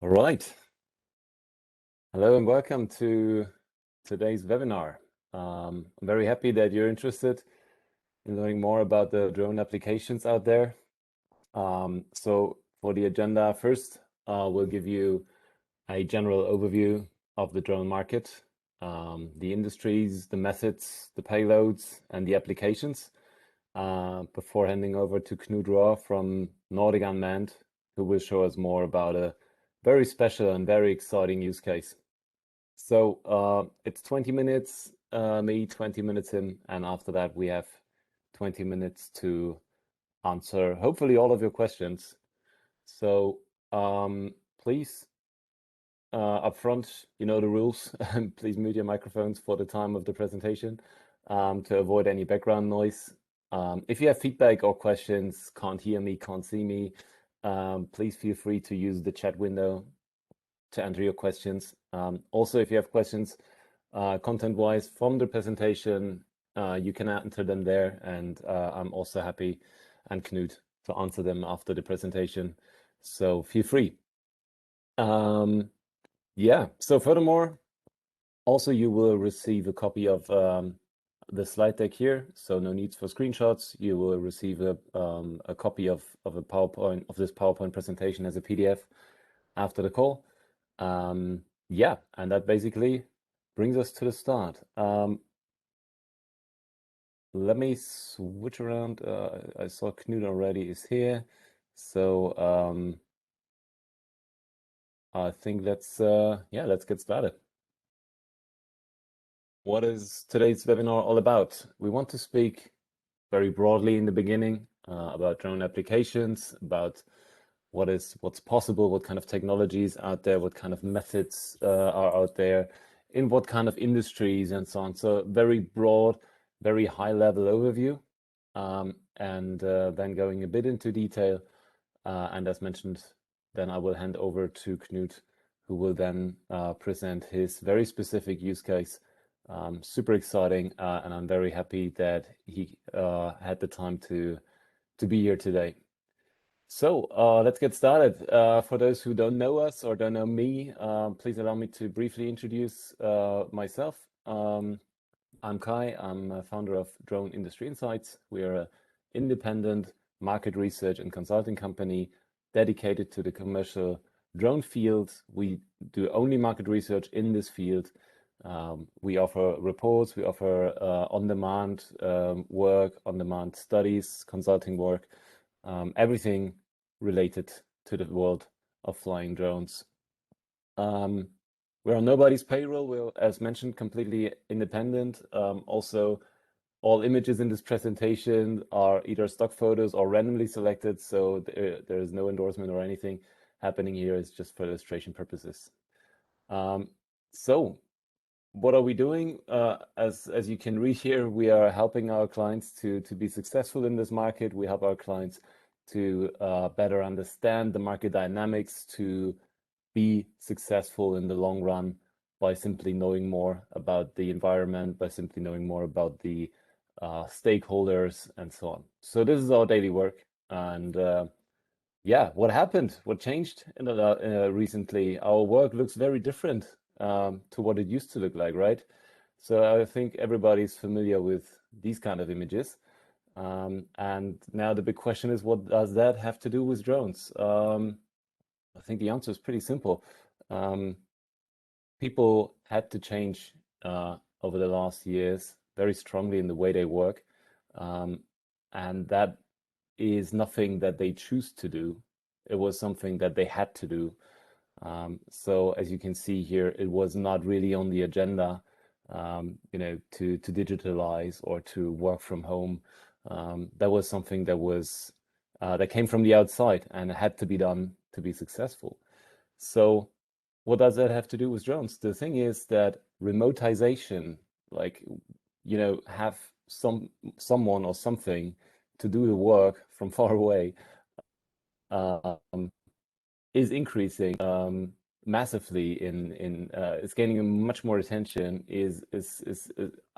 All right. Hello and welcome to today's webinar. I'm very happy that you're interested in learning more about the drone applications out there. So for the agenda, first, we'll give you a general overview of the drone market, the industries, the methods, the payloads, and the applications, before handing over to Knut Rohr from Nordic Unmanned, who will show us more about a very special and very exciting use case. So it's 20 minutes, me 20 minutes him, and after that we have 20 minutes to answer hopefully all of your questions. So please, up front, you know the rules. Please mute your microphones for the time of the presentation to avoid any background noise. If you have feedback or questions, can't hear me, can't see me, please feel free to use the chat window to enter your questions. Also, if you have questions content-wise from the presentation, you can enter them there, and I'm also happy, and Knut, to answer them after the presentation. So feel free. Yeah, so furthermore, also you will receive a copy of the slide deck here, so no need for screenshots. You will receive a copy of a PowerPoint, of this PowerPoint presentation as a PDF after the call. Yeah, and that basically brings us to the start. Let me switch around. I saw Knut already is here, so I think let's get started. What is today's webinar all about? We want to speak very broadly in the beginning about drone applications, about what's possible, what kind of technologies out there, what kind of methods are out there, in what kind of industries and so on. So very broad, very high level overview, and then going a bit into detail. And as mentioned, then I will hand over to Knut, who will then present his very specific use case. Super exciting, and I'm very happy that he had the time to be here today. So let's get started. For those who don't know us or don't know me, please allow me to briefly introduce myself. I'm Kai. I'm a founder of Drone Industry Insights. We are an independent market research and consulting company dedicated to the commercial drone field. We do only market research in this field. We offer reports, we offer on-demand work, on-demand studies, consulting work, everything related to the world of flying drones. We're on nobody's payroll. We're, as mentioned, completely independent. Also, all images in this presentation are either stock photos or randomly selected, so there is no endorsement or anything happening here. It's just for illustration purposes. So what are we doing? As you can read here, we are helping our clients to be successful in this market. We help our clients to better understand the market dynamics, to be successful in the long run by simply knowing more about the environment, by simply knowing more about the stakeholders and so on. So this is our daily work. And yeah, what happened? What changed in recently? Our work looks very different to what it used to look like, right? So I think everybody's familiar with these kind of images. And now the big question is, what does that have to do with drones? I think the answer is pretty simple. People had to change over the last years very strongly in the way they work. And that is nothing that they choose to do. It was something that they had to do. So as you can see here, it was not really on the agenda, to digitalize or to work from home. That was something that came from the outside and had to be done to be successful. So what does that have to do with drones? The thing is that remotization, like, have someone or something to do the work from far away, is increasing massively it's gaining much more attention, is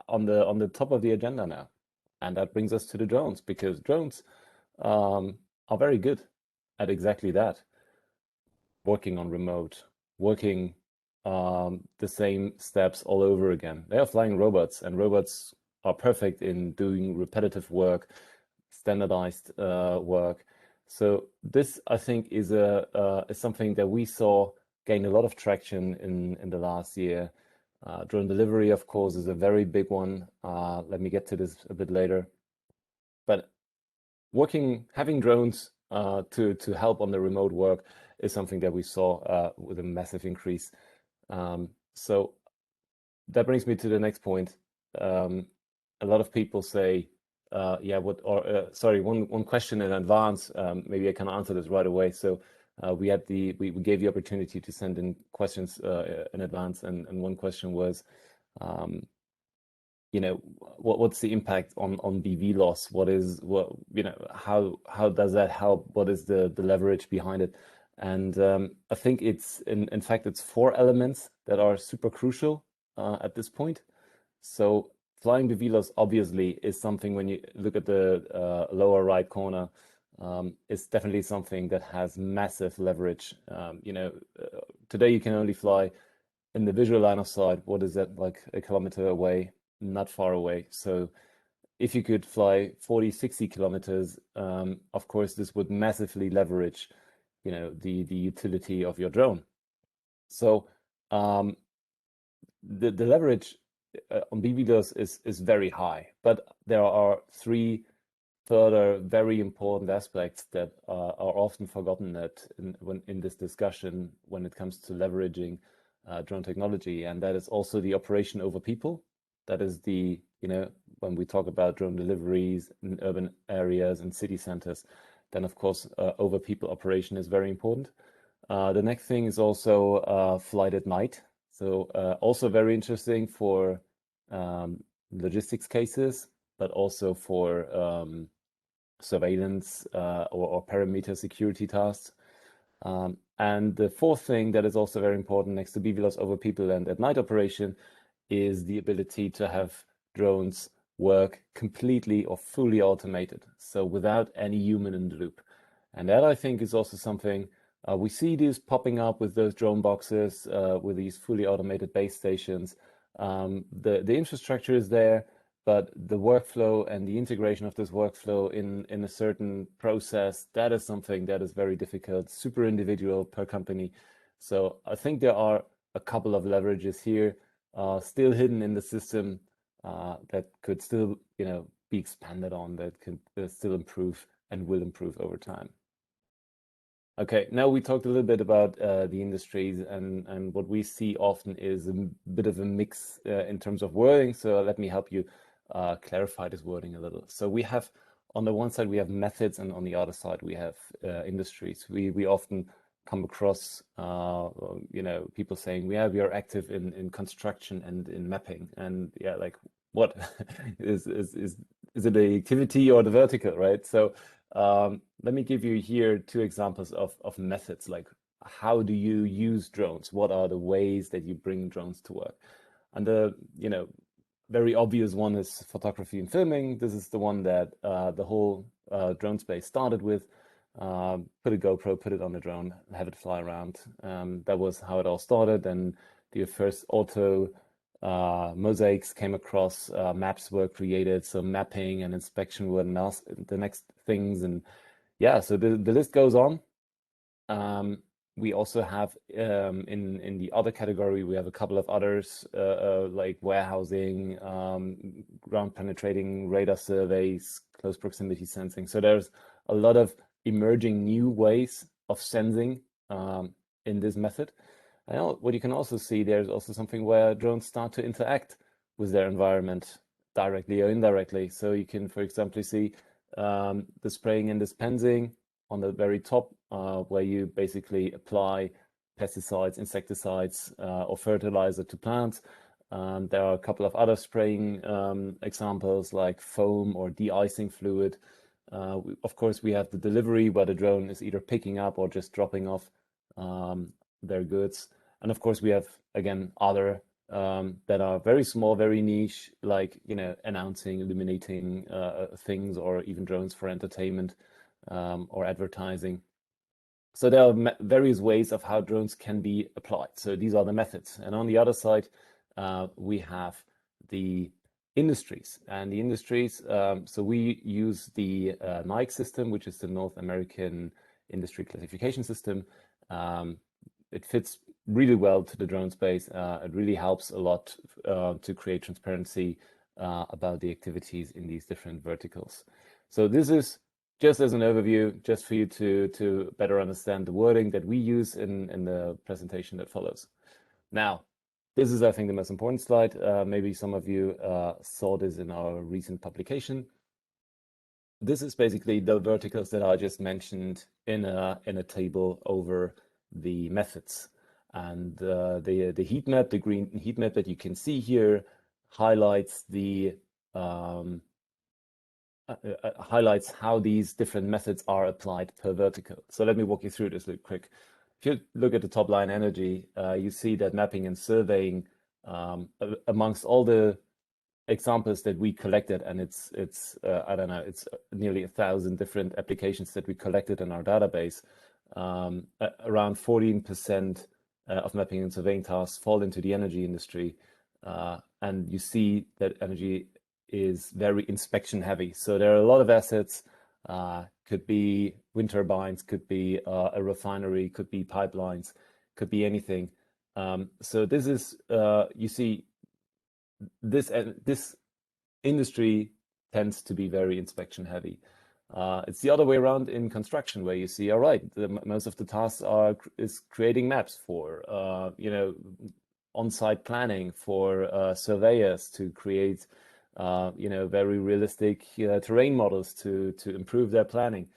on the top of the agenda now. And that brings us to the drones, because drones are very good at exactly that. working on remote, working the same steps all over again. They are flying robots, and robots are perfect in doing repetitive work, standardized work. So this, I think, is something that we saw gain a lot of traction in the last year. Drone delivery, of course, is a very big one. Let me get to this a bit later. But having drones to help on the remote work is something that we saw with a massive increase. So that brings me to the next point. A lot of people say, yeah, sorry, one question in advance. Maybe I can answer this right away. So we gave the opportunity to send in questions in advance, and one question was, what's the impact on BV loss? How does that help? What is the leverage behind it? And I think it's in fact it's 4 elements that are super crucial at this point. So flying BV loss obviously is something, when you look at the lower right corner, is definitely something that has massive leverage. Today you can only fly in the visual line of sight. What is that, like a kilometer away? Not far away. So if you could fly 40, 60 kilometers, of course, this would massively leverage, the utility of your drone. So the leverage on BVLOS is very high, but there are 3 further very important aspects that are often forgotten in this discussion when it comes to leveraging drone technology, and that is also the operation over people. That is when we talk about drone deliveries in urban areas and city centers, then of course over people operation is very important. The next thing is also flight at night. So also very interesting for logistics cases, but also for surveillance or perimeter security tasks. And the 4th thing that is also very important next to BVLOS over people and at night operation is the ability to have drones work completely or fully automated, so without any human in the loop. And that, I think, is also something we see these popping up with those drone boxes, with these fully automated base stations. The infrastructure is there, but the workflow and the integration of this workflow in a certain process, that is something that is very difficult, super individual per company. So I think there are a couple of leverages here still hidden in the system that could still, be expanded on, that could still improve and will improve over time. Okay, now we talked a little bit about the industries, and what we see often is a bit of a mix in terms of wording. So let me help you clarify this wording a little. So we have, on the one side, we have methods, and on the other side, we have industries. We often come across, people saying, we are active in construction and in mapping, and yeah, like what is it the activity or the vertical, right? So let me give you here 2 examples of methods, like how do you use drones? What are the ways that you bring drones to work? And the very obvious one is photography and filming. This is the one that the whole drone space started with. Put a GoPro, put it on the drone, have it fly around. That was how it all started. And the first auto mosaics came across, maps were created, so mapping and inspection were the next things. And yeah, so the list goes on. We also have in the other category, we have a couple of others like warehousing, ground penetrating radar surveys, close proximity sensing. So there's a lot of emerging new ways of sensing in this method. And what you can also see, there's also something where drones start to interact with their environment directly or indirectly. So you can, for example, see the spraying and dispensing on the very top, where you basically apply pesticides, insecticides, or fertilizer to plants. There are a couple of other spraying examples like foam or de-icing fluid. Of course, we have the delivery where the drone is either picking up or just dropping off their goods. And of course, we have, again, other that are very small, very niche, like, announcing, illuminating things, or even drones for entertainment or advertising. So there are various ways of how drones can be applied. So these are the methods. And on the other side, we have the industries. And the industries, so we use the NIC system, which is the North American Industry Classification System. It fits really well to the drone space. It really helps a lot to create transparency about the activities in these different verticals. So this is just as an overview, just for you to better understand the wording that we use in the presentation that follows. Now, this is, I think, the most important slide. Maybe some of you saw this in our recent publication. This is basically the verticals that I just mentioned in a table over the methods. And the heat map, the green heat map that you can see here, highlights the highlights how these different methods are applied per vertical. So let me walk you through this real quick. If you look at the top line energy, you see that mapping and surveying, amongst all the examples that we collected, and it's I don't know, it's nearly 1,000 different applications that we collected in our database. Around 14% of mapping and surveying tasks fall into the energy industry, and you see that energy is very inspection heavy. So there are a lot of assets, could be wind turbines, could be a refinery, could be pipelines, could be anything. So this is, you see, this industry tends to be very inspection heavy. It's the other way around in construction, where you see, all right, most of the tasks is creating maps for, on-site planning, for surveyors to create very realistic terrain models to improve their planning,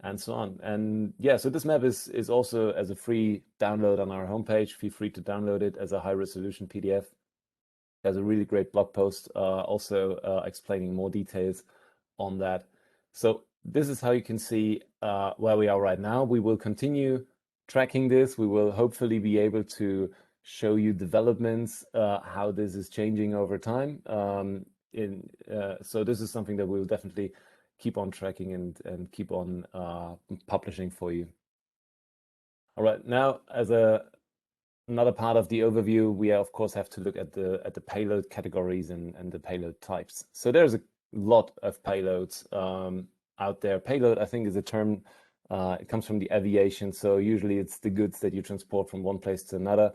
and so on. And yeah, so this map is also as a free download on our homepage. Feel free to download it as a high resolution PDF. There's a really great blog post also explaining more details on that. So this is how you can see where we are right now. We will continue tracking this. We will hopefully be able to show you developments, how this is changing over time. So this is something that we'll definitely keep on tracking and keep on publishing for you. All right, now as another part of the overview, we of course have to look at the payload categories and the payload types. So there's a lot of payloads out there. Payload, I think, is a term, it comes from the aviation. So usually it's the goods that you transport from one place to another.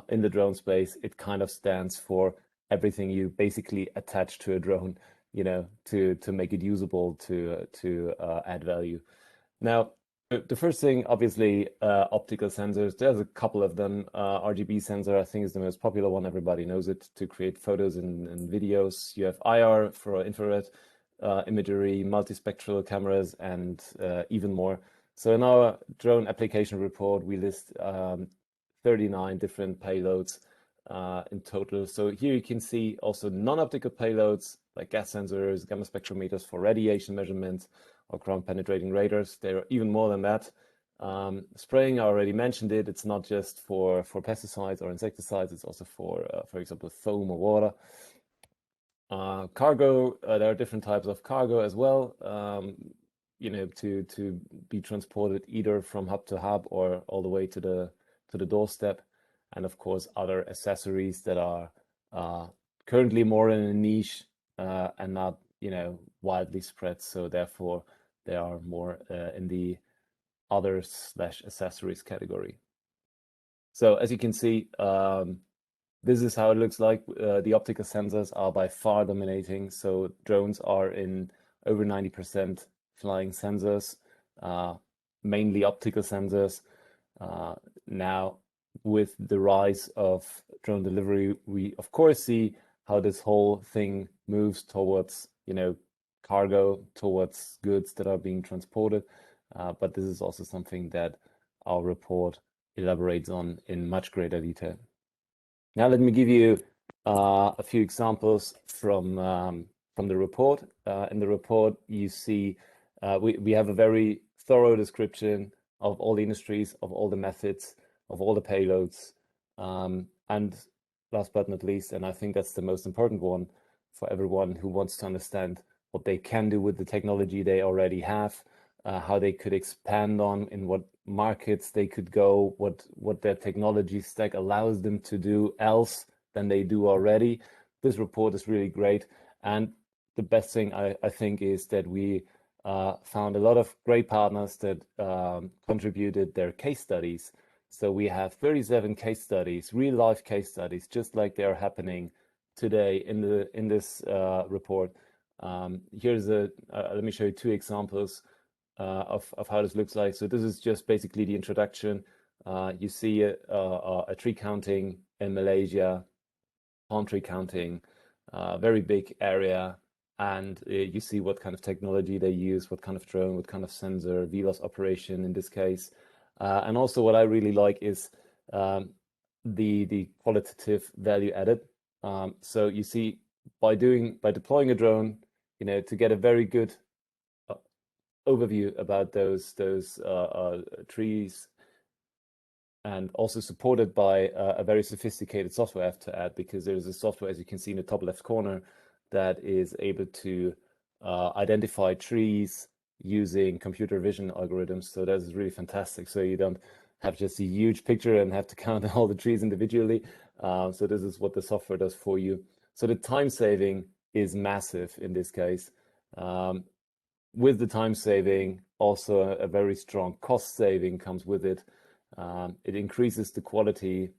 In the drone space, it kind of stands for everything you basically attach to a drone, to make it usable, to add value. Now, the first thing, obviously, optical sensors. There's a couple of them. RGB sensor, I think, is the most popular one. Everybody knows it, to create photos and videos. You have IR for infrared imagery, multispectral cameras, and even more. So in our drone application report, we list 39 different payloads in total. So here you can see also non-optical payloads like gas sensors, gamma spectrometers for radiation measurements, or ground penetrating radars. There are even more than that. Spraying, I already mentioned it. It's not just for pesticides or insecticides. It's also for example, foam or water. Cargo, there are different types of cargo as well, to be transported either from hub to hub or all the way to the doorstep. And of course, other accessories that are currently more in a niche and not, widely spread. So therefore, they are more in the others/accessories category. So as you can see, this is how it looks like. The optical sensors are by far dominating. So drones are in over 90% flying sensors, mainly optical sensors. Now, with the rise of drone delivery, we of course see how this whole thing moves towards, cargo, towards goods that are being transported. But this is also something that our report elaborates on in much greater detail. Now, let me give you a few examples from the report. In the report, you see we have a very thorough description of all the industries, of all the methods, of all the payloads. And last but not least, and I think that's the most important one for everyone who wants to understand what they can do with the technology they already have, how they could expand on, in what markets they could go, what their technology stack allows them to do else than they do already. This report is really great. And the best thing I think is that we found a lot of great partners that contributed their case studies. So we have 37 case studies, real life case studies, just like they are happening today in this report. Let me show you two examples of how this looks like. So this is just basically the introduction. You see a tree counting in Malaysia, palm tree counting, very big area, and you see what kind of technology they use, what kind of drone, what kind of sensor, VLOS operation in this case. And also what I really like is the qualitative value added. So you see by deploying a drone, to get a very good overview about those trees, and also supported by a very sophisticated software I have to add, because there's a software, as you can see in the top left corner, that is able to identify trees using computer vision algorithms. So that is really fantastic. So you don't have just a huge picture and have to count all the trees individually. So this is what the software does for you. So the time saving is massive in this case. With the time saving, also a very strong cost saving comes with it. It increases the quality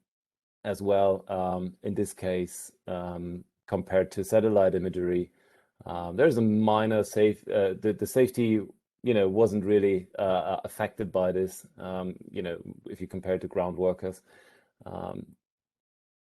as well, in this case, compared to satellite imagery. There's a minor the safety, wasn't really affected by this, if you compare it to ground workers.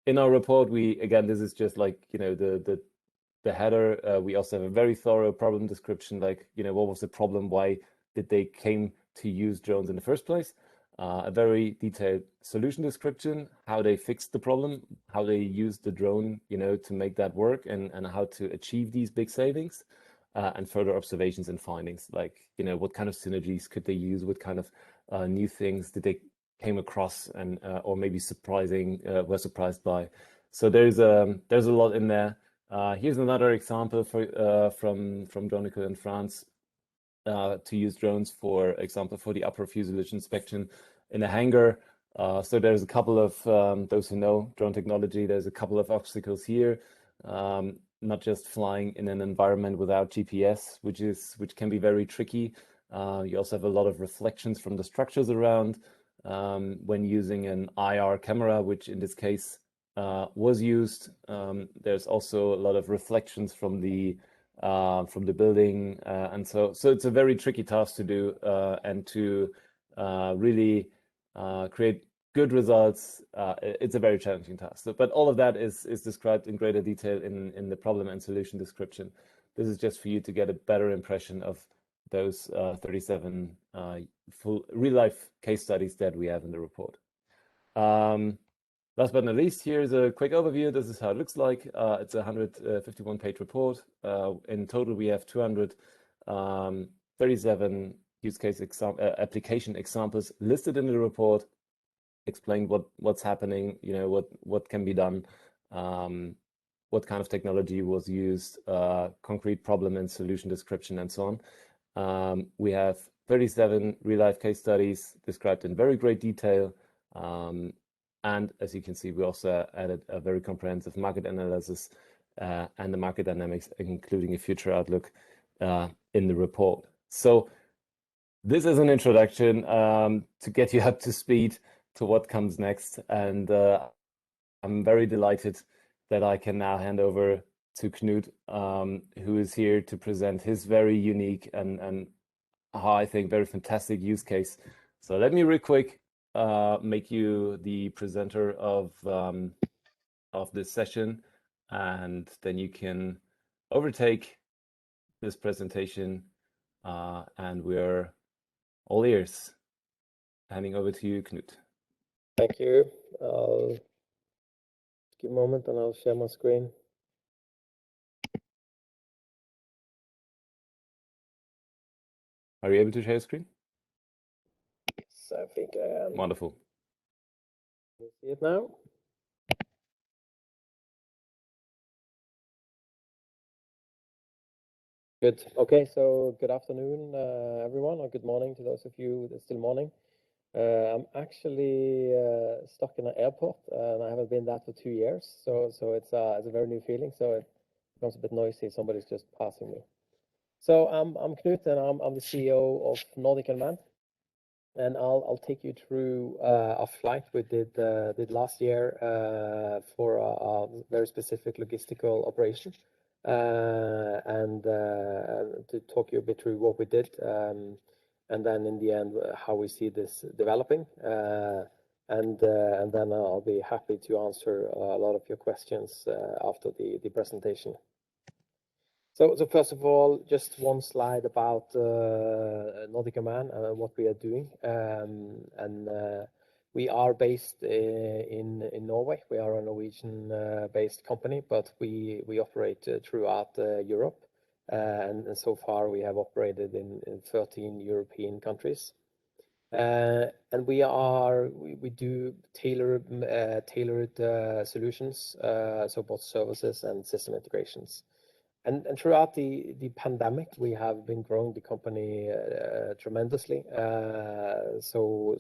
In our report, again, this is just like, the header. We also have a very thorough problem description, like, what was the problem? Why did they came to use drones in the first place? A very detailed solution description, how they fixed the problem, how they used the drone, to make that work, and how to achieve these big savings, and further observations and findings, like, what kind of synergies could they use, what kind of new things did they came across, and or maybe were surprised by. So there's a lot in there. Here's another example from Dronico in France, to use drones, for example, for the upper fuselage inspection in a hangar. So there's a couple of, those who know drone technology, there's a couple of obstacles here. Not just flying in an environment without GPS, which can be very tricky. You also have a lot of reflections from the structures around when using an IR camera, which in this case was used. There's also a lot of reflections from the building, and so it's a very tricky task to do, and to really create good results. It's a very challenging task. But all of that is described in greater detail in the problem and solution description. This is just for you to get a better impression of those 37 full real-life case studies that we have in the report. Last but not least, here's a quick overview. This is how it looks like. It's a 151-page report. In total, we have 237 use case application examples listed in the report, explain what's happening, what can be done, what kind of technology was used, concrete problem and solution description, and so on. We have 37 real-life case studies described in very great detail. And as you can see, we also added a very comprehensive market analysis and the market dynamics, including a future outlook in the report. So this is an introduction to get you up to speed to what comes next. And I'm very delighted that I can now hand over to Knut, who is here to present his very unique and I think very fantastic use case. So let me real quick make you the presenter of this session, and then you can overtake this presentation, and we're all ears. Handing over to you, Knut. Thank you. I'll give a moment and I'll share my screen. Are you able to share your screen? Yes, I think I am. Wonderful. Can you see it now? Good. Okay, so good afternoon, everyone, or good morning to those of you that's still morning. I'm actually stuck in an airport, and I haven't been that for 2 years, so it's a very new feeling. So it becomes a bit noisy. Somebody's just passing me. So I'm Knut, and I'm the CEO of Nordic Unmanned, and I'll take you through a flight we did last year for a very specific logistical operation, and to talk you a bit through what we did, and then in the end how we see this developing, and then I'll be happy to answer a lot of your questions after the presentation. So first of all, just one slide about Nordic Unmanned and what we are doing. We are based in Norway. We are a Norwegian based company, but we operate throughout Europe. And so far we have operated in 13 European countries. And we do tailored solutions, so both services and system integrations. And throughout the pandemic, we have been growing the company tremendously. So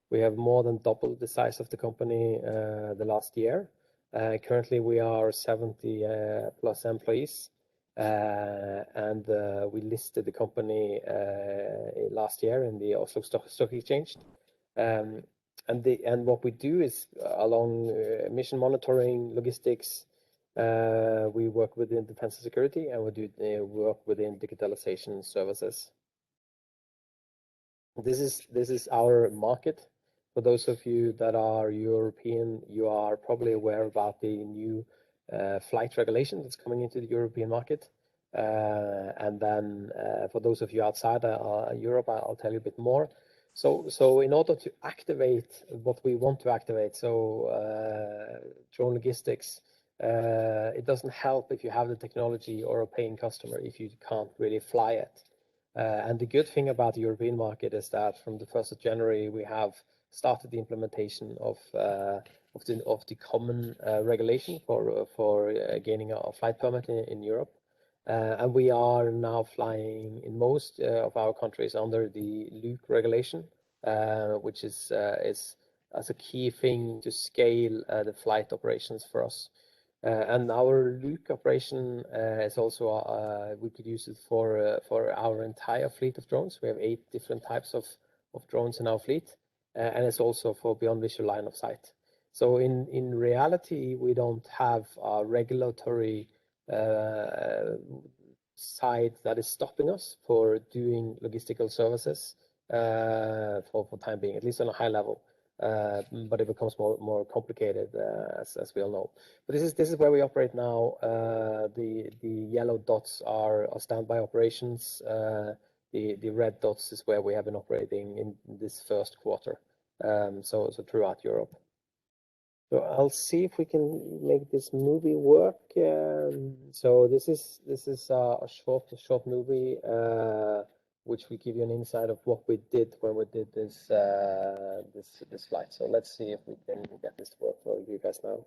we have more than doubled the size of the company the last year. Currently, we are 70 plus employees, and we listed the company last year in the Oslo Stock Exchange. And what we do is along mission monitoring, logistics. We work within defense and security, and we do work within digitalization services. This is our market. For those of you that are European, you are probably aware about the new flight regulation that's coming into the European market. And then for those of you outside Europe, I'll tell you a bit more. So in order to activate what we want to activate, drone logistics, it doesn't help if you have the technology or a paying customer if you can't really fly it. And the good thing about the European market is that from the 1st of January, we have started the implementation of the common regulation for gaining a flight permit in Europe. And we are now flying in most of our countries under the LUC regulation, which is as a key thing to scale the flight operations for us. And our LUC operation is also we could use it for our entire fleet of drones. We have 8 different types of drones in our fleet, and it's also for beyond visual line of sight. So in reality, we don't have a regulatory side that is stopping us for doing logistical services for time being, at least on a high level. But it becomes more complicated as we all know. But this is where we operate now. The yellow dots are standby operations. The red dots is where we have been operating in this first quarter. So throughout Europe. So I'll see if we can make this movie work. So this is a short movie which will give you an insight of what we did when we did this flight. So let's see if we can get this to work for you guys now.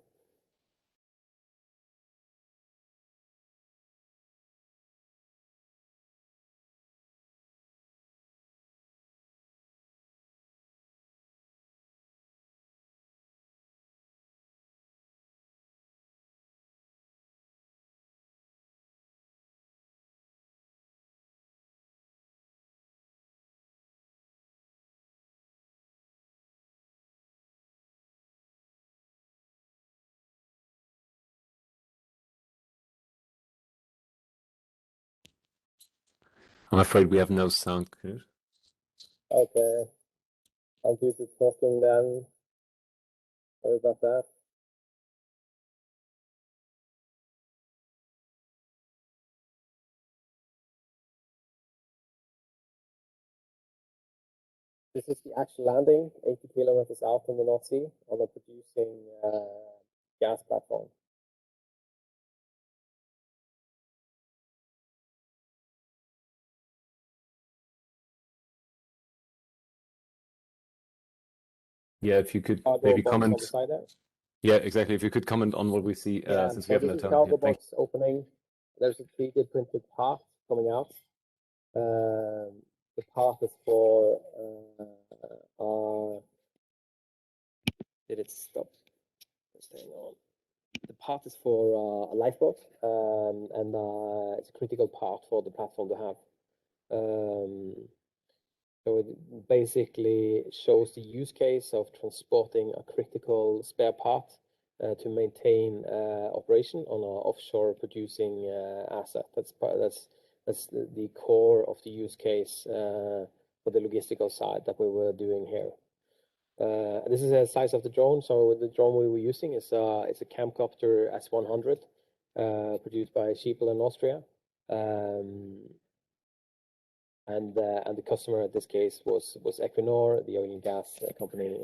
I'm afraid we have no sound, Knut. Okay. I'll do the talking then. Sorry about that. This is the actual landing, 80 kilometers out in the North Sea on a producing gas platform. Yeah, if you could Cargo maybe box comment. on the side there. Yeah, exactly. If you could comment on what we see Yeah, since so we have this no is time. cargo Yeah, box opening. There's a 3D printed part coming out. The path is for did it stop? Just hang on. The path is for a lifeboat, and it's a critical part for the platform to have. So it basically shows the use case of transporting a critical spare part to maintain operation on an offshore producing asset. That's the core of the use case for the logistical side that we were doing here. This is the size of the drone. So the drone we were using is it's a Camcopter S100 produced by Schiebel in Austria. And the customer in this case was Equinor, the oil and gas company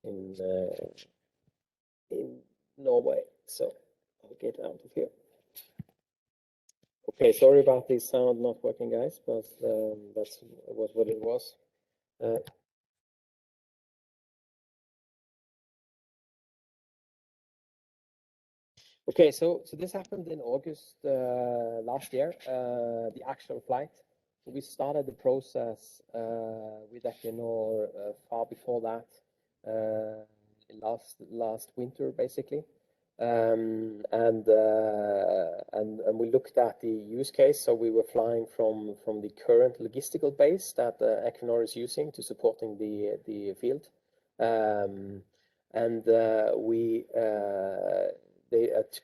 in Norway. So I'll get out of here. Okay, sorry about the sound not working, guys, but that was what it was. Okay, so this happened in August last year, the actual flight. We started the process with Equinor far before that, last winter, basically. And we looked at the use case. So we were flying from the current logistical base that Equinor is using to supporting the field.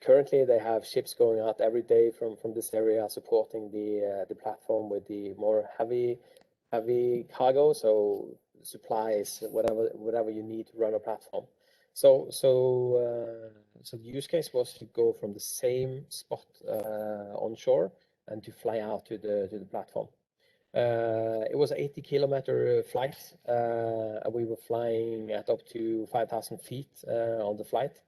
Currently they have ships going out every day from this area supporting the platform with the more heavy cargo, so supplies, whatever you need to run a platform. So the use case was to go from the same spot onshore and to fly out to the platform. It was an 80-kilometer flight, and we were flying at up to 5,000 feet on the flight.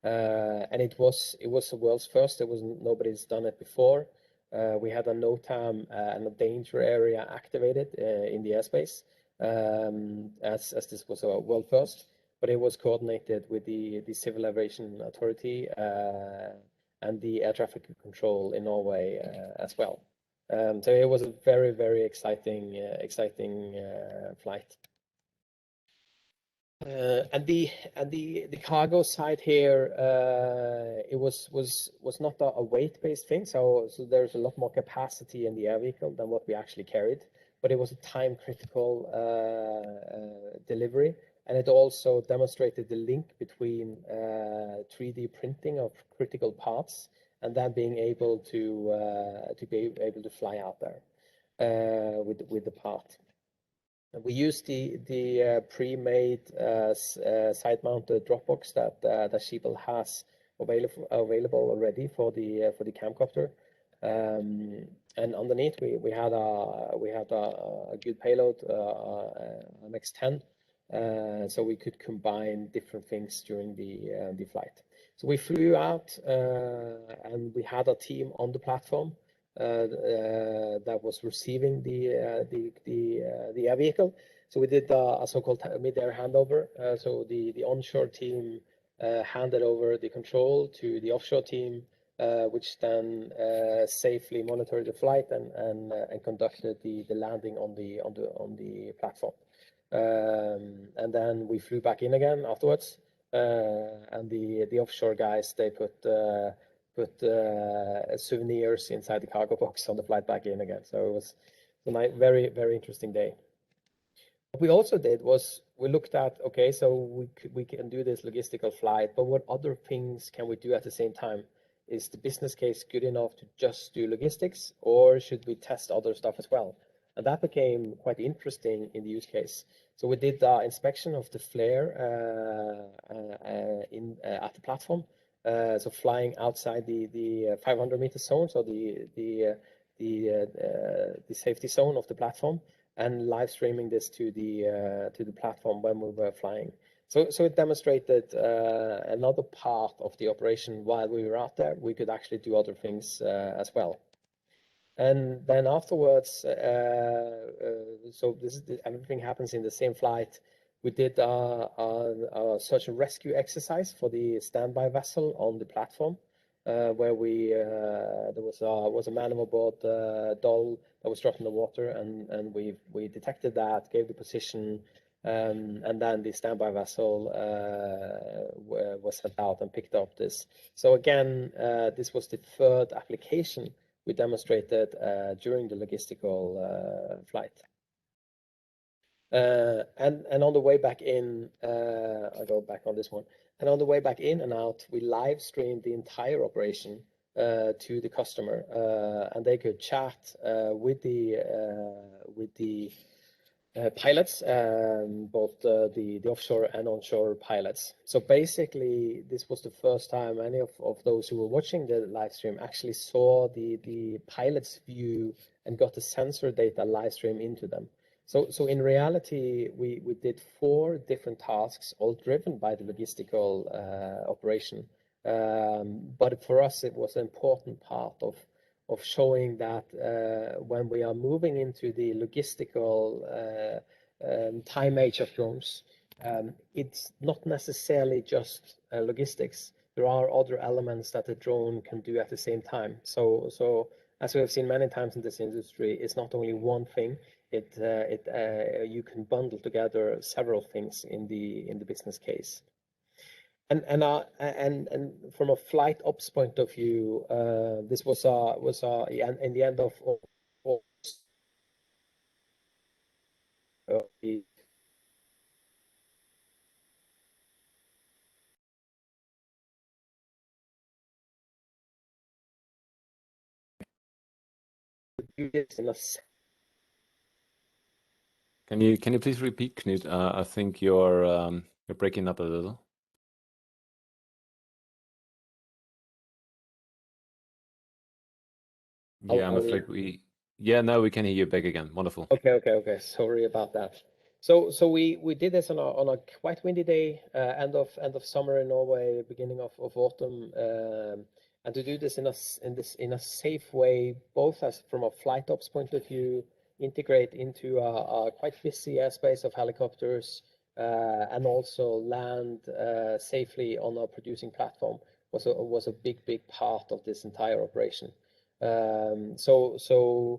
And it was the world's first. Nobody's done it before. We had a NOTAM and a danger area activated in the airspace, as this was a world first. But it was coordinated with the Civil Aviation Authority and the air traffic control in Norway as well. So it was a very, very exciting flight. And the cargo side here, it was not a weight-based thing. So there's a lot more capacity in the air vehicle than what we actually carried, but it was a time-critical delivery, and it also demonstrated the link between 3D printing of critical parts and then being able to fly out there with the part. We used the pre-made side-mounted Dropbox that Schiebel has available already for the Camcopter, and underneath we had a good payload, an X10, so we could combine different things during the flight. So we flew out, and we had a team on the platform that was receiving the air vehicle. So we did a so-called mid-air handover. So the onshore team handed over the control to the offshore team, which then safely monitored the flight and conducted the landing on the platform. And then we flew back in again afterwards, and the offshore guys, they put souvenirs inside the cargo box on the flight back in again. So it was a very, very interesting day. What we also did was we looked at, okay, so we can do this logistical flight, but what other things can we do at the same time? Is the business case good enough to just do logistics, or should we test other stuff as well? And that became quite interesting in the use case. So we did the inspection of the flare at the platform. So flying outside the 500-meter zone, so the safety zone of the platform, and live streaming this to the platform when we were flying. So it demonstrated another part of the operation while we were out there. We could actually do other things as well. And then afterwards, so everything happens in the same flight. We did a search and rescue exercise for the standby vessel on the platform. where there was a man overboard doll that was dropped in the water, and we detected that, gave the position, and then the standby vessel was sent out and picked up this. So again, this was the third application we demonstrated during the logistical flight. And on the way back in, I'll go back on this one. And on the way back in and out, we live streamed the entire operation to the customer, and they could chat with the pilots, both the offshore and onshore pilots. So basically, this was the first time any of those who were watching the live stream actually saw the pilot's view and got the sensor data live stream into them. So in reality, we did 4 different tasks, all driven by the logistical operation. But for us, it was an important part of showing that when we are moving into the logistical time age of drones, it's not necessarily just logistics. There are other elements that the drone can do at the same time. So as we have seen many times in this industry, it's not only one thing. You can bundle together several things in the business case. And from a flight ops point of view, this was in the end of the in a Can you please repeat, Knut? I think you're breaking up a little. Yeah, I'm afraid we. Yeah, now we can hear you back again. Wonderful. Okay. Sorry about that. So we did this on a quite windy day, end of summer in Norway, beginning of autumn, and to do this in a safe way, both as from a flight ops point of view, integrate into a quite busy airspace of helicopters, and also land safely on our producing platform was a big part of this entire operation. The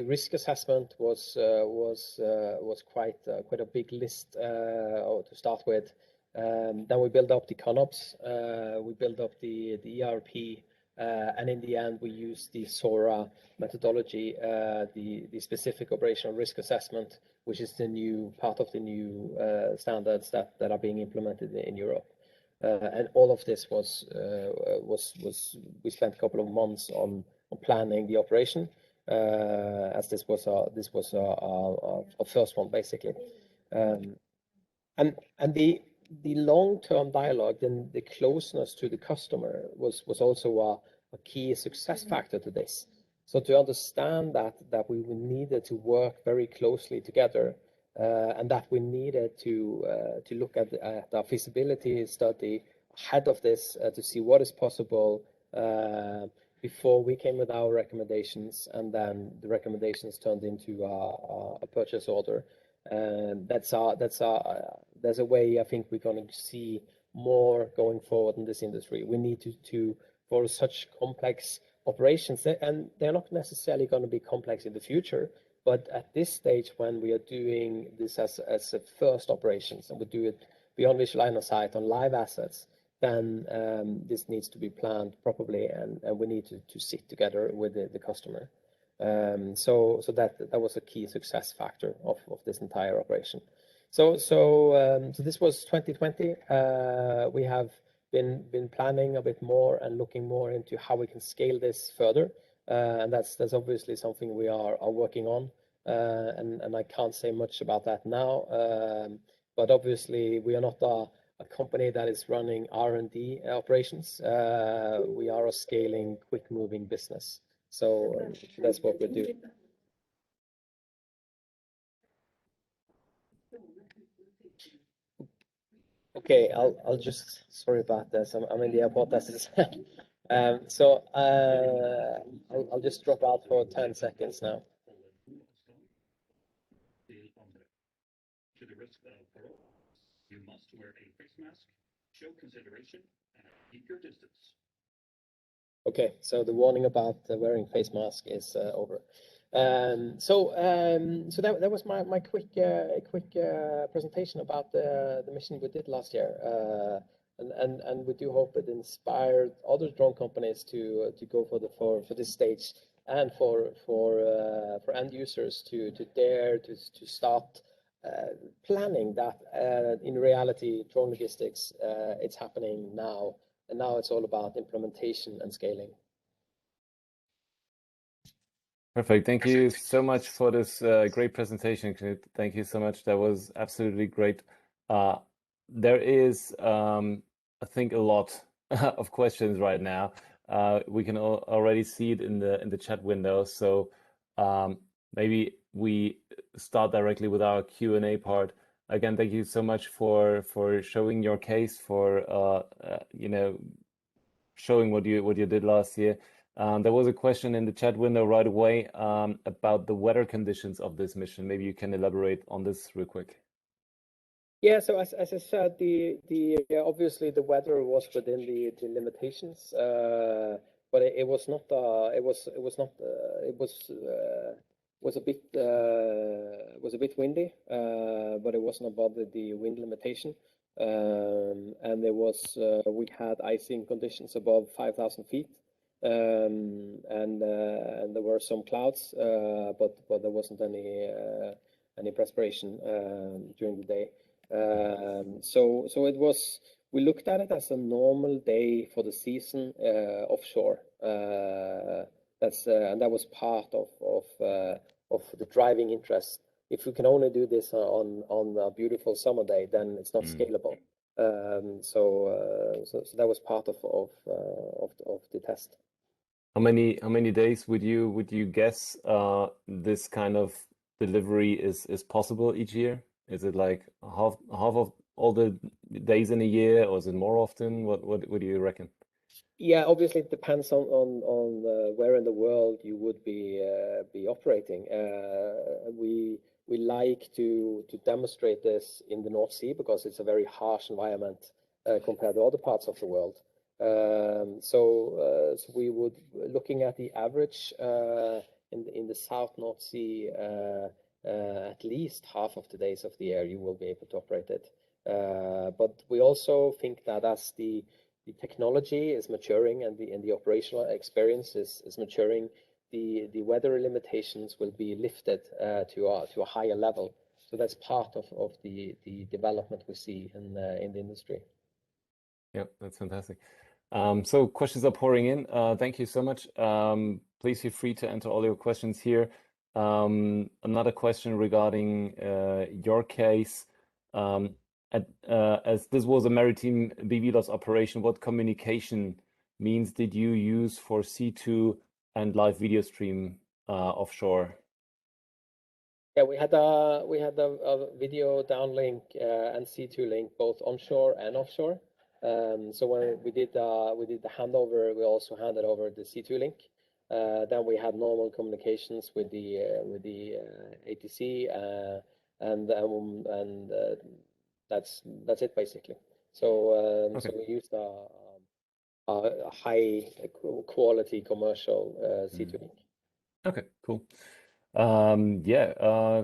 risk assessment was quite a big list to start with. Then we build up the ConOps, we build up the ERP, and in the end we use the SORA methodology, the specific operational risk assessment, which is the new part of the new standards that are being implemented in Europe. And all of this was we spent a couple of months on planning the operation, as this was our first one basically. And the long-term dialogue and the closeness to the customer was also a key success factor to this. So to understand that we needed to work very closely together, and that we needed to look at our feasibility study ahead of this to see what is possible before we came with our recommendations, and then the recommendations turned into a purchase order. There's a way I think we're going to see more going forward in this industry. We need to for such complex operations, and they're not necessarily going to be complex in the future, but at this stage when we are doing this as a first operations, and we do it beyond visual line of sight on live assets, then this needs to be planned properly, and we need to sit together with the customer. So that was a key success factor of this entire operation. So this was 2020. We have been planning a bit more and looking more into how we can scale this further, and that's obviously something we are working on, and I can't say much about that now. But obviously we are not a company that is running R&D operations. We are a scaling, quick-moving business. So that's what we're doing. Okay, I'll just, sorry about this. I'm in the airport. So I'll just drop out for 10 seconds now. To the risk of parole, you must wear a face mask, show consideration, and keep your distance. Okay, so the warning about wearing face mask is over. So that was my quick presentation about the mission we did last year, and we do hope it inspired other drone companies to go for this stage, and for end users to dare to start planning that. In reality, drone logistics, it's happening now, and now it's all about implementation and scaling. Perfect. Thank you so much for this great presentation, Knut. Thank you so much. That was absolutely great. There is, I think, a lot of questions right now. We can already see it in the chat window. So maybe we start directly with our Q&A part. Again, thank you so much for showing your case, for showing what you did last year. There was a question in the chat window right away about the weather conditions of this mission. Maybe you can elaborate on this real quick. Yeah, so as I said, obviously the weather was within the limitations, but it was not was a bit windy, but it wasn't above the wind limitation, and we had icing conditions above 5,000 feet, and there were some clouds, but there wasn't any perspiration during the day. So it was. We looked at it as a normal day for the season offshore. And that was part of the driving interest. If we can only do this on a beautiful summer day, then it's not scalable. So that was part of the test. How many days would you guess this kind of delivery is possible each year? Is it like half of all the days in a year, or is it more often? What do you reckon? Yeah, obviously it depends on where in the world you would be operating. We like to demonstrate this in the North Sea because it's a very harsh environment compared to other parts of the world. So we would, looking at the average in the South North Sea, at least half of the days of the year you will be able to operate it. But we also think that as the technology is maturing and the operational experience is maturing, the weather limitations will be lifted to a higher level. So that's part of the development we see in the industry. Yeah, that's fantastic. So questions are pouring in. Thank you so much. Please feel free to enter all your questions here. Another question regarding your case. As this was a maritime BVLOS operation, what communication means did you use for C2 and live video stream offshore? Yeah, we had a video downlink and C2 link both onshore and offshore. So when we did the handover, we also handed over the C2 link. Then we had normal communications with the ATC, and that's it basically. So Okay. so we used a high quality commercial C2 link. Okay, cool.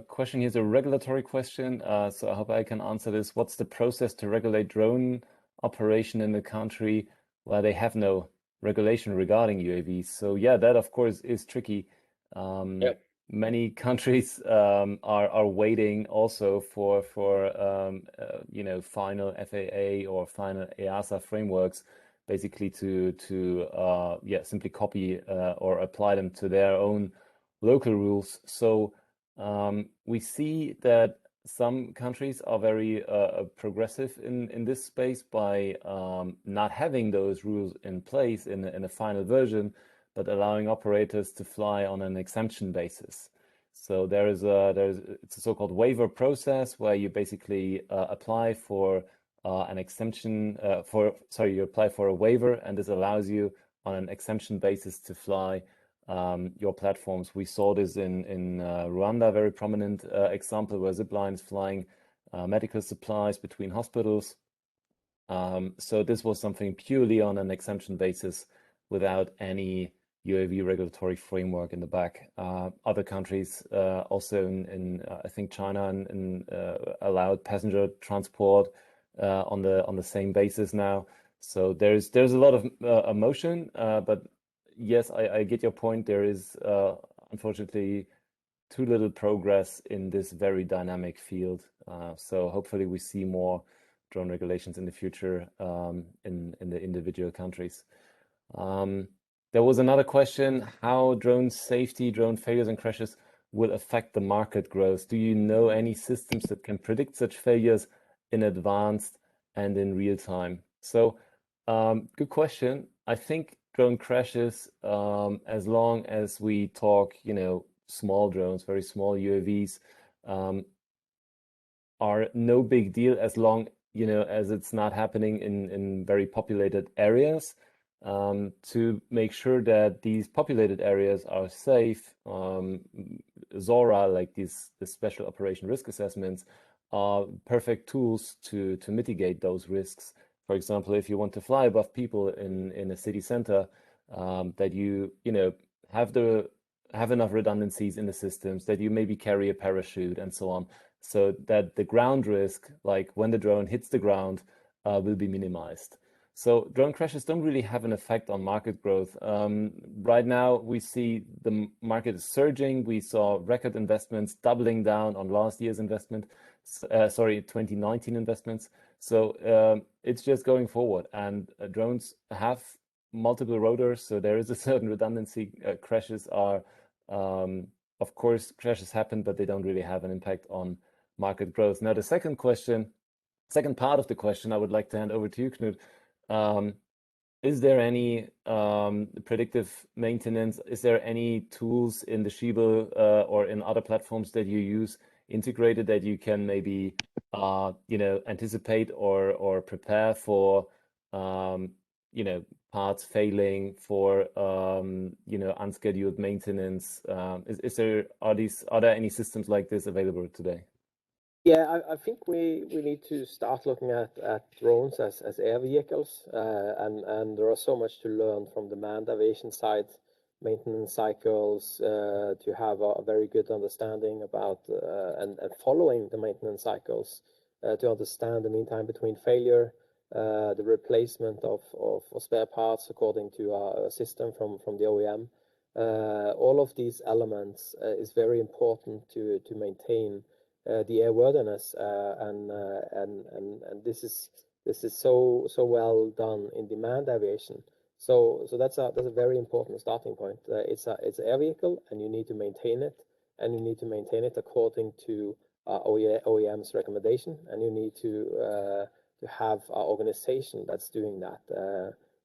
Question here is a regulatory question, so I hope I can answer this. What's the process to regulate drone operation in a country where they have no regulation regarding UAVs? So yeah, that of course is tricky. Yep. Many countries are waiting also for final FAA or final EASA frameworks, basically to simply copy or apply them to their own local rules. So we see that some countries are very progressive in this space by not having those rules in place in a final version, but allowing operators to fly on an exemption basis. So it's a so-called waiver process where you basically apply for an exemption you apply for a waiver, and this allows you on an exemption basis to fly your platforms. We saw this in Rwanda, very prominent example where Zipline is flying medical supplies between hospitals. So this was something purely on an exemption basis without any UAV regulatory framework in the back. Other countries, also in I think China, allowed passenger transport on the same basis now. So there's a lot of emotion, but yes, I get your point. There is unfortunately too little progress in this very dynamic field. So hopefully we see more drone regulations in the future in the individual countries. There was another question, how drone safety, drone failures and crashes will affect the market growth. Do you know any systems that can predict such failures in advance and in real time? So good question. I think drone crashes, as long as we talk, small drones, very small UAVs, are no big deal as long, as it's not happening in very populated areas. To make sure that these populated areas are safe, ZORA, like the special operation risk assessments, are perfect tools to mitigate those risks. For example, if you want to fly above people in a city center, that you have enough redundancies in the systems, that you maybe carry a parachute and so on, so that the ground risk, like when the drone hits the ground, will be minimized. So drone crashes don't really have an effect on market growth. Right now, we see the market is surging. We saw record investments doubling down on last year's investment, 2019 investments. So it's just going forward, and drones have multiple rotors, so there is a certain redundancy. Crashes are, of course, crashes happen, but they don't really have an impact on market growth. Now, the second part of the question, I would like to hand over to you, Knut. Is there any predictive maintenance? Is there any tools in the Schiebel or in other platforms that you use integrated that you can maybe anticipate or prepare for parts failing, for unscheduled maintenance? Are there any systems like this available today? Yeah, I think we need to start looking at drones as air vehicles, and there are so much to learn from the manned aviation side, maintenance cycles, to have a very good understanding about and following the maintenance cycles, to understand the mean time between failure, the replacement of spare parts according to a system from the OEM. All of these elements is very important to maintain the airworthiness, and this is so well done in demand aviation. So that's a very important starting point. It's an air vehicle, and you need to maintain it, and you need to maintain it according to OEM's recommendation, and you need to have an organization that's doing that.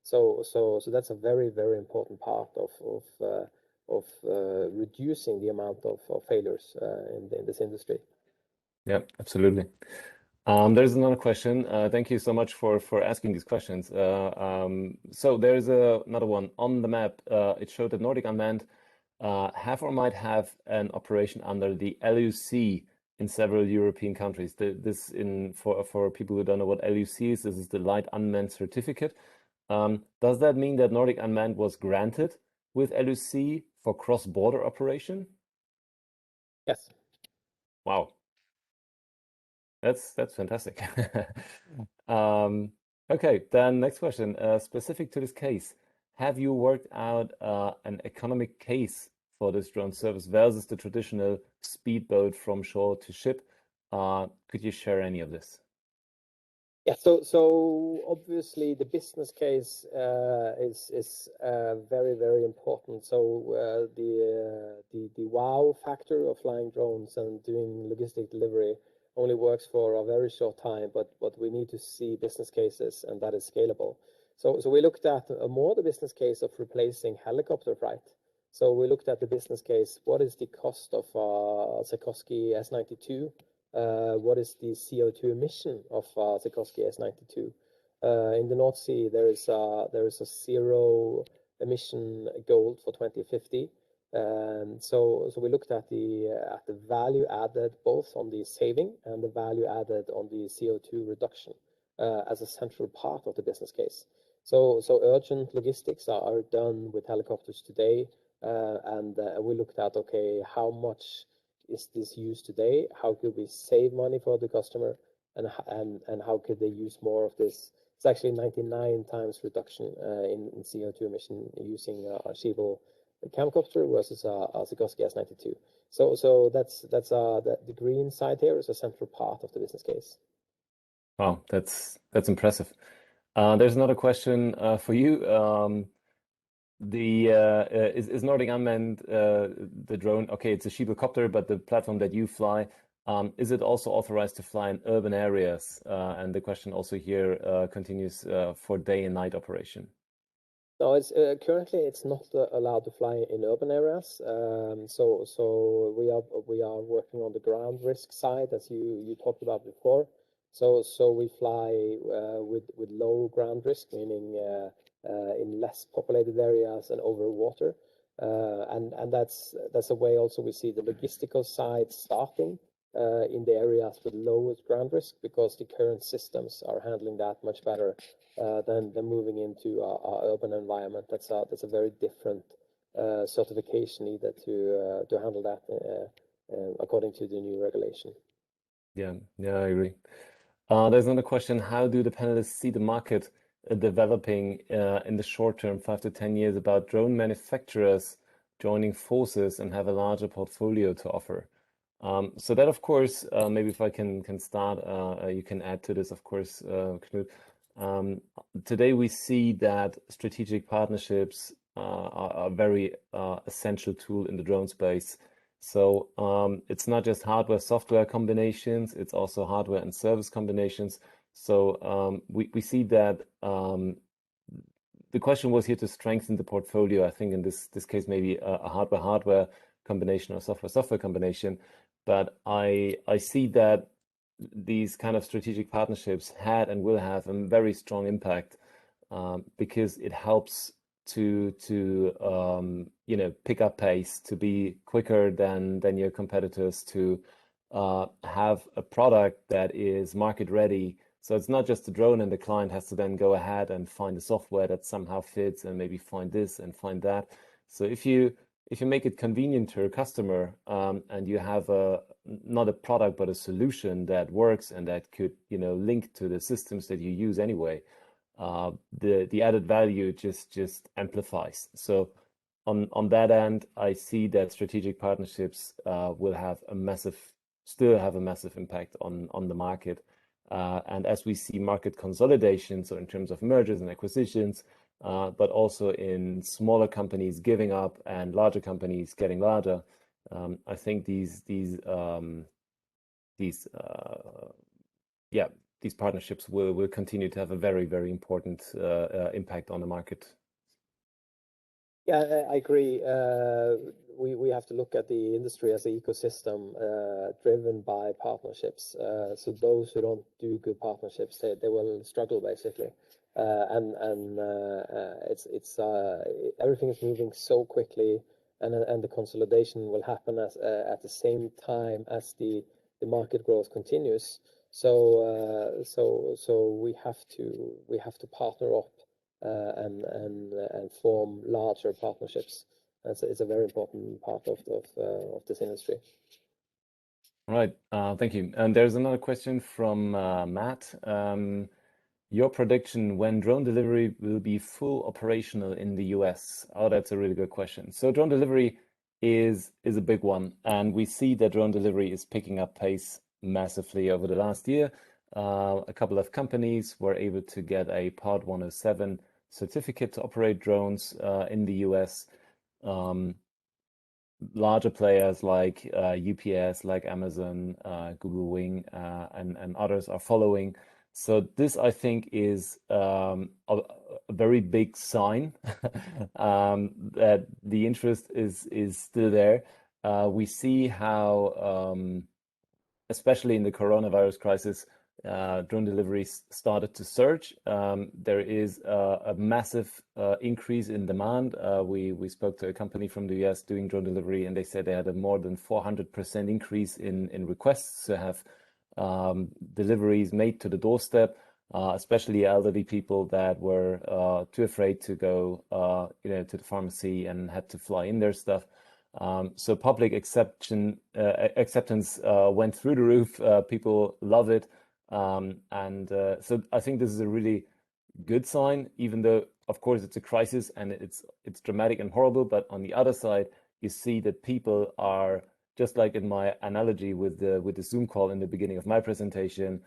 So that's a very important part of reducing the amount of failures in this industry. Yeah, absolutely. There's another question. Thank you so much for asking these questions. So there's another one. On the map, it showed that Nordic Unmanned have or might have an operation under the LUC in several European countries. For people who don't know what LUC is, this is the Light Unmanned Certificate. Does that mean that Nordic Unmanned was granted with LUC for cross-border operation? Yes. Wow. That's fantastic. Okay, then next question. Specific to this case, have you worked out an economic case for this drone service versus the traditional speedboat from shore to ship? Could you share any of this? Yeah, so obviously the business case is very important. So the wow factor of flying drones and doing logistic delivery only works for a very short time, but we need to see business cases, and that is scalable. So we looked at more the business case of replacing helicopter flight. So we looked at the business case. What is the cost of Sikorsky S-92? What is the CO2 emission of Sikorsky S-92? In the North Sea, there is a zero emission goal for 2050. So we looked at the value added both on the saving and the value added on the CO2 reduction as a central part of the business case. So urgent logistics are done with helicopters today, and we looked at, okay, how much is this used today? How could we save money for the customer, and how could they use more of this? It's actually 99 times reduction in CO2 emission using a Schiebel camcopter versus a Sikorsky S-92. So that's the green side here is a central part of the business case. Wow, that's impressive. There's another question for you. Is Nordic Unmanned the drone? Okay, it's a Schiebelcopter, but the platform that you fly, is it also authorized to fly in urban areas? And the question also here continues for day and night operation. No, it's currently it's not allowed to fly in urban areas. So we are working on the ground risk side, as you talked about before. So we fly with low ground risk, meaning in less populated areas and over water. And that's a way also we see the logistical side starting in the areas with lowest ground risk, because the current systems are handling that much better than moving into our urban environment. That's a very different certification needed to handle that according to the new regulation. Yeah, I agree. There's another question. How do the panelists see the market developing in the short term, 5 to 10 years, about drone manufacturers joining forces and have a larger portfolio to offer? So that, of course, maybe if I can start, you can add to this, of course, Knut. Today we see that strategic partnerships are a very essential tool in the drone space. So it's not just hardware software combinations, it's also hardware and service combinations. So we see that the question was here to strengthen the portfolio. I think in this case, maybe a hardware combination or software combination. But I see that these kind of strategic partnerships had and will have a very strong impact because it helps to pick up pace, to be quicker than your competitors, to have a product that is market ready. So it's not just the drone and the client has to then go ahead and find the software that somehow fits and maybe find this and find that. So if you make it convenient to a customer and you have not a product but a solution that works and that could link to the systems that you use anyway, the added value just amplifies. So on that end, I see that strategic partnerships will still have a massive impact on the market. And as we see market consolidation, so in terms of mergers and acquisitions, but also in smaller companies giving up and larger companies getting larger, I think these partnerships will continue to have a very, very important impact on the market. Yeah, I agree. We have to look at the industry as an ecosystem driven by partnerships. So those who don't do good partnerships, they will struggle basically. And it's everything is moving so quickly, and the consolidation will happen at the same time as the market growth continues. So we have to partner up and form larger partnerships. It's a very important part of this industry. Right. Thank you. And there's another question from Matt. Your prediction when drone delivery will be full operational in the US? Oh, that's a really good question. So drone delivery is a big one, and we see that drone delivery is picking up pace massively over the last year. A couple of companies were able to get a Part 107 certificate to operate drones in the US. Larger players like UPS, like Amazon, Google Wing, and others are following. So this, I think, is a very big sign that the interest is still there. We see how, especially in the coronavirus crisis, drone deliveries started to surge. There is a massive increase in demand. We spoke to a company from the US doing drone delivery, and they said they had a more than 400% increase in requests to have deliveries made to the doorstep. especially elderly people that were too afraid to go, to the pharmacy and had to fly in their stuff. So public acceptance went through the roof. People love it, so I think this is a really good sign, even though, of course, it's a crisis and it's dramatic and horrible. But on the other side, you see that people are, just like in my analogy with the Zoom call in the beginning of my presentation,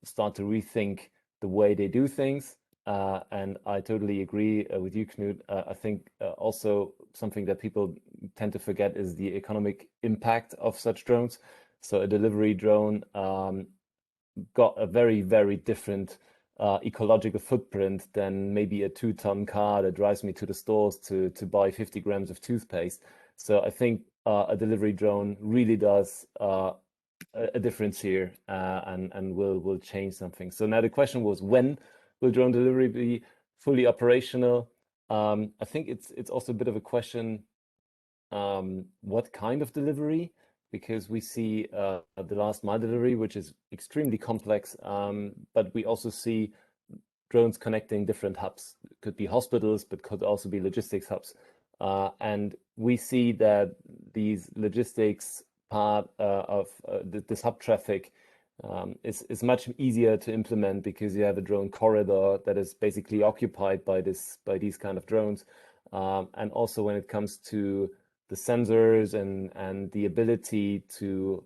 start to rethink the way they do things. And I totally agree with you, Knut. I think also something that people tend to forget is the economic impact of such drones. So a delivery drone got a very, very different ecological footprint than maybe a 2-ton car that drives me to the stores to buy 50 grams of toothpaste. So I think a delivery drone really does a difference here, and will change something. So now the question was, when will drone delivery be fully operational? I think it's also a bit of a question, what kind of delivery, because we see the last mile delivery, which is extremely complex, but we also see drones connecting different hubs. It could be hospitals, but could also be logistics hubs. And we see that these logistics part of this hub traffic is much easier to implement because you have a drone corridor that is basically occupied by these kind of drones. And also when it comes to the sensors and the ability to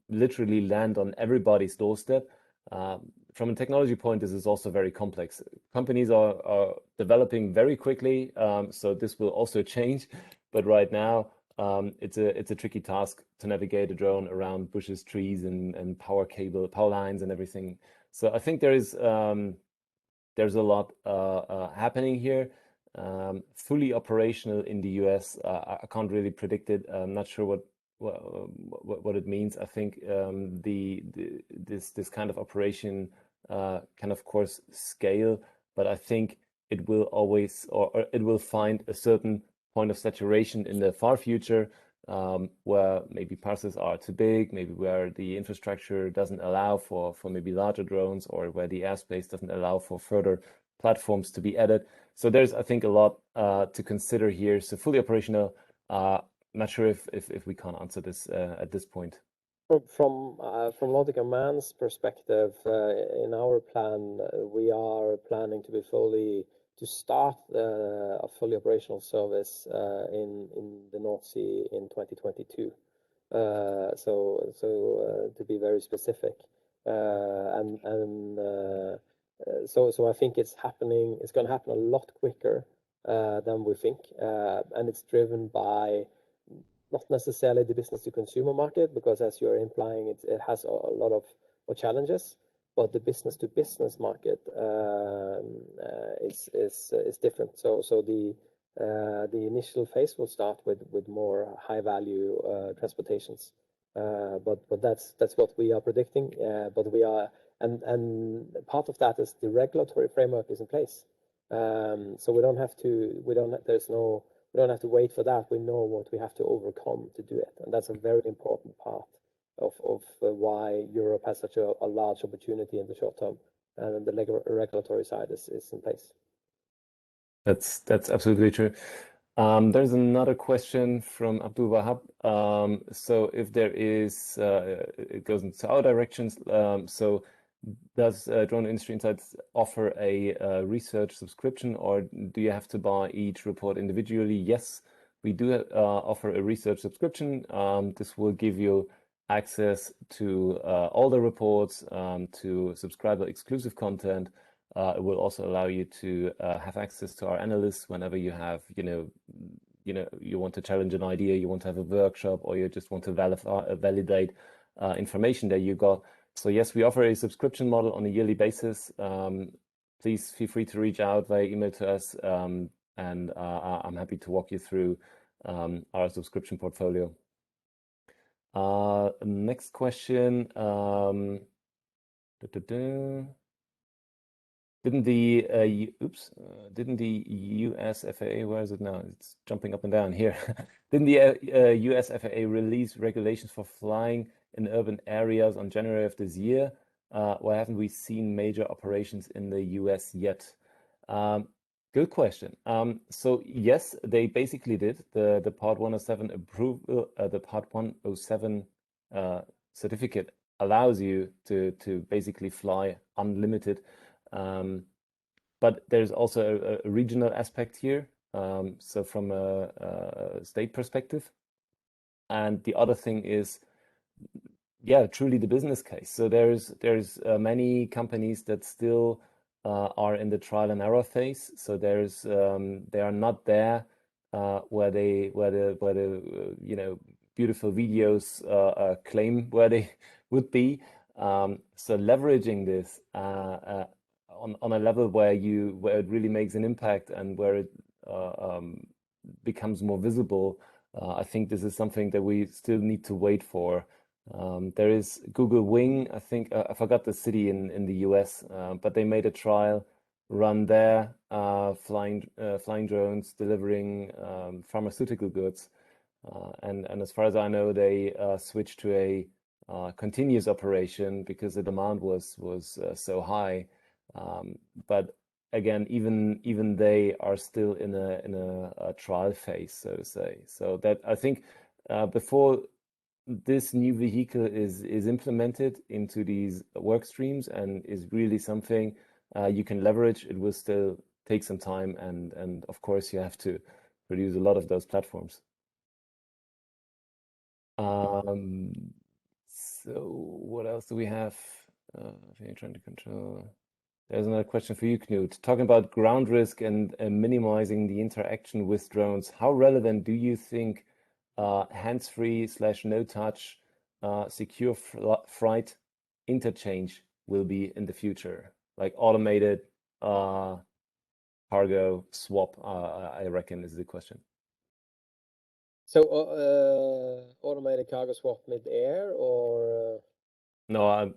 literally land on everybody's doorstep. From a technology point, this is also very complex. Companies are developing very quickly, so this will also change. But right now, it's a tricky task to navigate a drone around bushes, trees, and power lines, and everything. So I think there's a lot happening here. Fully operational in the US, I can't really predict it. I'm not sure what it means. I think this kind of operation can of course scale, but I think it will always, or it will find a certain point of saturation in the far future, where maybe parcels are too big, maybe where the infrastructure doesn't allow for maybe larger drones, or where the airspace doesn't allow for further platforms to be added. So there's, I think, a lot to consider here. So fully operational, not sure if we can't answer this at this point. From Nordic Unmanned's perspective, in our plan, we are planning to start a fully operational service in the North Sea in 2022. To be very specific, so I think it's happening. It's going to happen a lot quicker than we think, and it's driven by not necessarily the business to consumer market, because as you're implying, it has a lot of challenges, but the business to business market is different. So the initial phase will start with more high value transportations, but that's what we are predicting. But we are, and part of that is the regulatory framework is in place. So we don't have to. We don't have to wait for that. We know what we have to overcome to do it, and that's a very important part of why Europe has such a large opportunity in the short term, and the regulatory side is in place. That's absolutely true. There's another question from Abdul Wahab. So if there is, it goes into our directions. So does Drone Industry Insights offer a research subscription, or do you have to buy each report individually? Yes, we do offer a research subscription. This will give you access to all the reports, to subscriber exclusive content. It will also allow you to have access to our analysts whenever you have, you want to challenge an idea, you want to have a workshop, or you just want to validate information that you got. So yes, we offer a subscription model on a yearly basis. Please feel free to reach out via email to us, and I'm happy to walk you through our subscription portfolio. Next question. Didn't the US FAA, where is it now? It's jumping up and down here. Didn't the US FAA release regulations for flying in urban areas on January of this year? why haven't we seen major operations in the US yet? Good question. So yes, they basically did. The Part 107 approval, the Part 107 certificate allows you to basically fly unlimited. But there's also a regional aspect here. So from a state perspective. And the other thing is, yeah, truly the business case. So there's many companies that still are in the trial and error phase. So they are not there where the you know, beautiful videos claim where they would be. So leveraging this on a level where it really makes an impact and where it becomes more visible. I think this is something that we still need to wait for. There is Google Wing, I think, I forgot the city in the US, but they made a trial run there, flying drones, delivering pharmaceutical goods. And as far as I know, they switched to a continuous operation because the demand was so high. But again, even they are still in a trial phase, so to say. So that I think before this new vehicle is implemented into these work streams and is really something you can leverage, it will still take some time, and of course you have to produce a lot of those platforms. So what else do we have? Trying to control. There's another question for you, Knut. Talking about ground risk and minimizing the interaction with drones, how relevant do you think hands-free / no-touch secure flight interchange will be in the future? Like automated cargo swap, I reckon is the question. So automated cargo swap mid-air or No,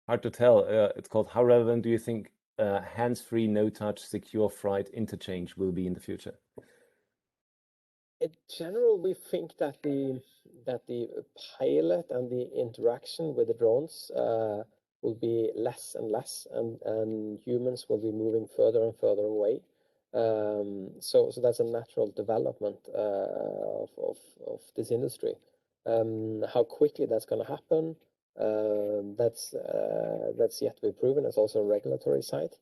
hard to tell. It's called How relevant do you think hands-free, no-touch, secure flight interchange will be in the future? in general, we think that the pilot and the interaction with the drones will be less and less, and humans will be moving further and further away. So that's a natural development of this industry. How quickly that's going to happen, that's yet to be proven. It's also a regulatory side.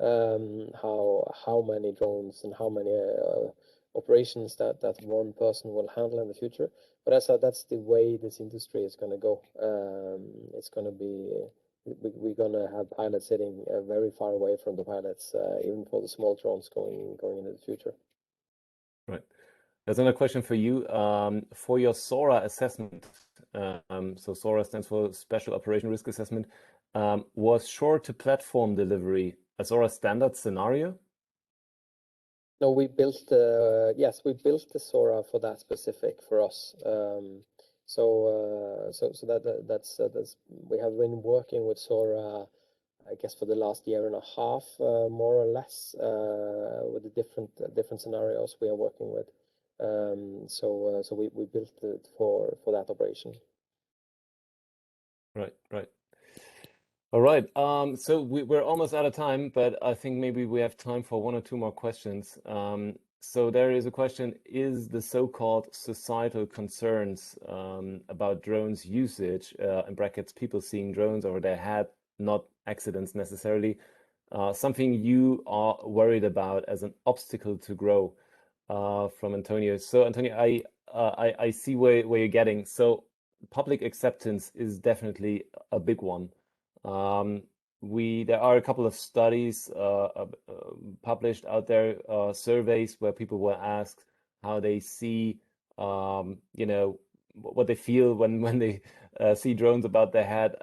How many drones and how many operations that one person will handle in the future. But that's the way this industry is going to go. It's going to be we're going to have pilots sitting very far away from the pilots, even for the small drones going into the future. Right. There's another question for you. For your SORA assessment, so SORA stands for Special Operation Risk Assessment, was shore-to-platform delivery a SORA standard scenario? No, we built yes, we built the SORA for that specific for us. So that's we have been working with SORA, I guess, for the last year and a half, more or less, with the different scenarios we are working with. So we built it for that operation. Right, right. All right. So we're almost out of time, but I think maybe we have time for one or two more questions. So there is a question: is the so-called societal concerns about drones usage, in brackets, people seeing drones over their head, not accidents necessarily, something you are worried about as an obstacle to grow? From Antonio. So Antonio, I see where you're getting. So public acceptance is definitely a big one. There are a couple of studies published out there, surveys where people were asked how they see, you know, what they feel when they see drones about their head.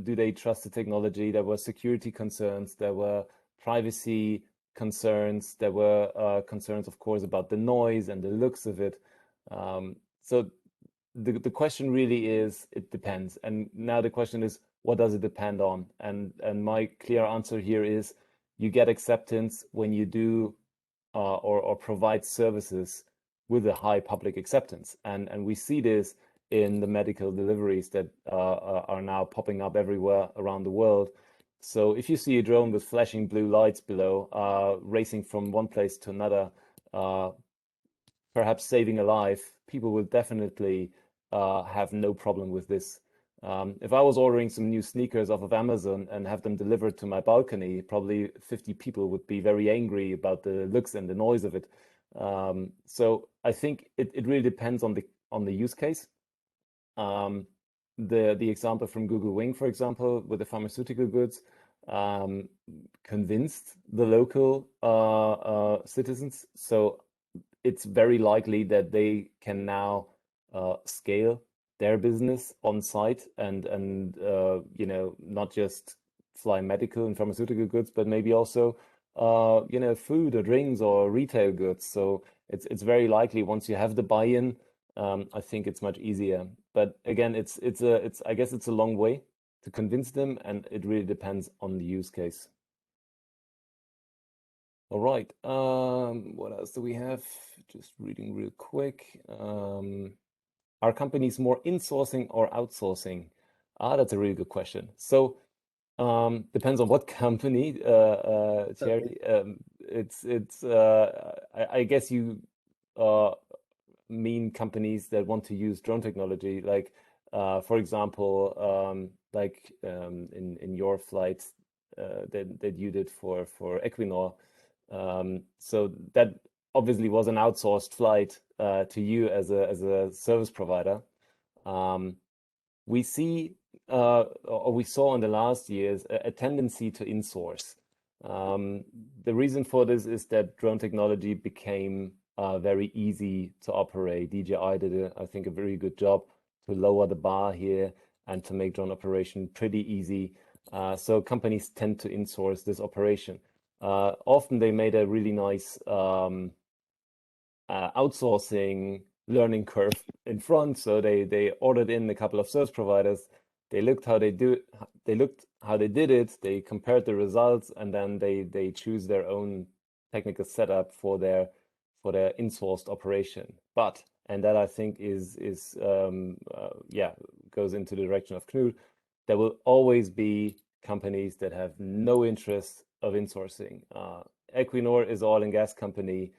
Do they trust the technology? There were security concerns. There were privacy concerns. There were concerns, of course, about the noise and the looks of it. So the question really is, it depends. And now the question is, what does it depend on? And my clear answer here is, you get acceptance when you do or provide services with a high public acceptance. And we see this in the medical deliveries that are now popping up everywhere around the world. So if you see a drone with flashing blue lights below, racing from one place to another, perhaps saving a life, people will definitely have no problem with this. If I was ordering some new sneakers off of Amazon and have them delivered to my balcony, probably 50 people would be very angry about the looks and the noise of it. So I think it really depends on the use case. The example from Google Wing, for example, with the pharmaceutical goods, convinced the local citizens. So it's very likely that they can now scale their business on site and you know, not just fly medical and pharmaceutical goods, but maybe also you know, food or drinks or retail goods. So it's very likely once you have the buy-in, I think it's much easier. But again, it's I guess it's a long way to convince them, and it really depends on the use case. All right. What else do we have? Just reading real quick. Are companies more insourcing or outsourcing? That's a really good question. So depends on what company, Thierry. I guess you mean companies that want to use drone technology, like for example, in your flights that you did for Equinor. So that obviously was an outsourced flight to you as a service provider. We see or we saw in the last years a tendency to insource. The reason for this is that drone technology became very easy to operate. DJI did, I think, a very good job to lower the bar here and to make drone operation pretty easy. So companies tend to insource this operation. Often they made a really nice outsourcing learning curve in front. So they ordered in a couple of service providers. They looked how they did it. They compared the results, and then they choose their own technical setup for their insourced operation. But and that I think is yeah, goes into the direction of Knut. There will always be companies that have no interest of insourcing. Equinor is oil and gas company.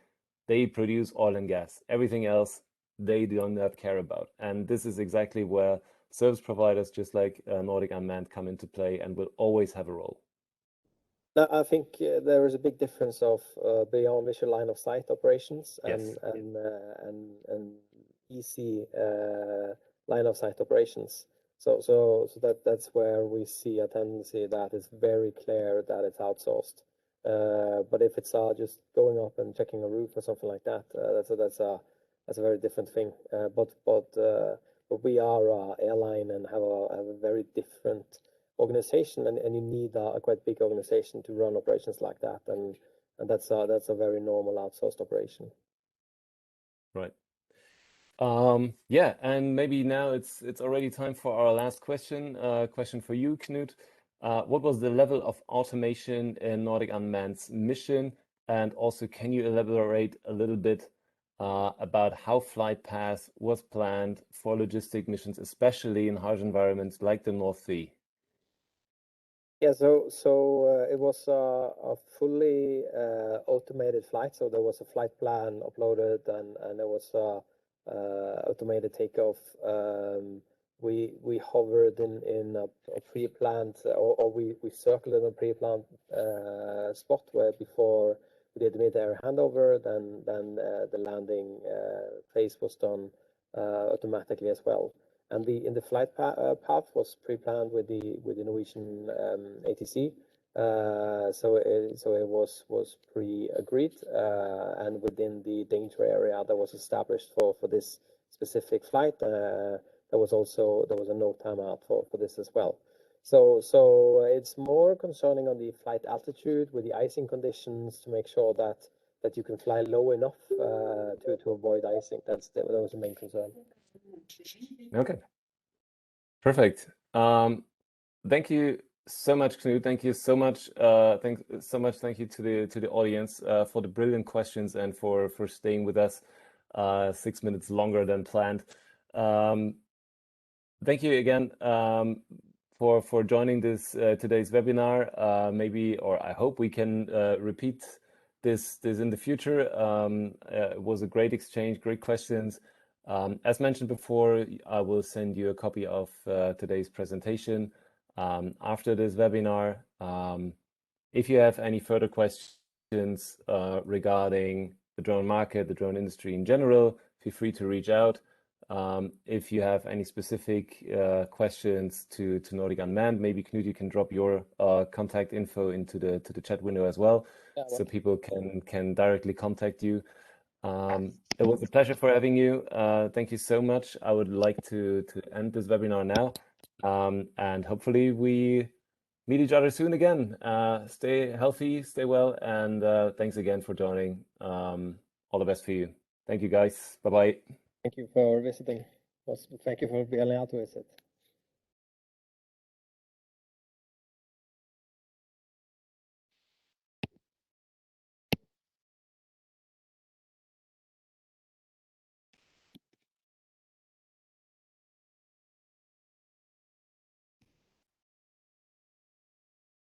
They produce oil and gas. Everything else they do not care about. And this is exactly where service providers just like Nordic Unmanned come into play and will always have a role. Now, I think there is a big difference of beyond visual line of sight operations Yes. and easy line of sight operations. So that's where we see a tendency that it's very clear that it's outsourced. But if it's just going up and checking a roof or something like that, that's a very different thing. But we are a airline and have a very different organization, and you need a quite big organization to run operations like that, and that's a very normal outsourced operation. Right. Yeah, and maybe now it's already time for our last question. Question for you, Knut. What was the level of automation in Nordic Unmanned's mission? And also, can you elaborate a little bit about how flight path was planned for logistic missions, especially in harsh environments like the North Sea? Yeah, so it was a fully automated flight. So there was a flight plan uploaded, and there was automated takeoff. We hovered in a pre-planned, or we circled in a pre-planned spot where before we did mid-air handover. Then the landing phase was done automatically as well. And the flight path was pre-planned with the Norwegian ATC. So it was pre-agreed, and within the danger area that was established for this specific flight, there was a no timeout for this as well. So it's more concerning on the flight altitude with the icing conditions to make sure that you can fly low enough to avoid icing. That was the main concern. Okay. Perfect. Thank you so much, Knut. Thank you so much. Thank you to the audience for the brilliant questions and for staying with us 6 minutes longer than planned. thank you again for joining this today's webinar. Maybe, or I hope we can repeat this in the future. It was a great exchange, great questions. As mentioned before, I will send you a copy of today's presentation after this webinar. If you have any further questions regarding the drone market, the drone industry in general, feel free to reach out. If you have any specific questions to Nordic Unmanned, maybe Knut, you can drop your contact info into the chat window as well, so people can directly contact you. It was a pleasure for having you. Thank you so much. I would like to end this webinar now, and hopefully we meet each other soon again. Stay healthy, stay well, and thanks again for joining. All the best for you. Thank you, guys. Bye-bye. Thank you for visiting. Thank you for being allowed to visit.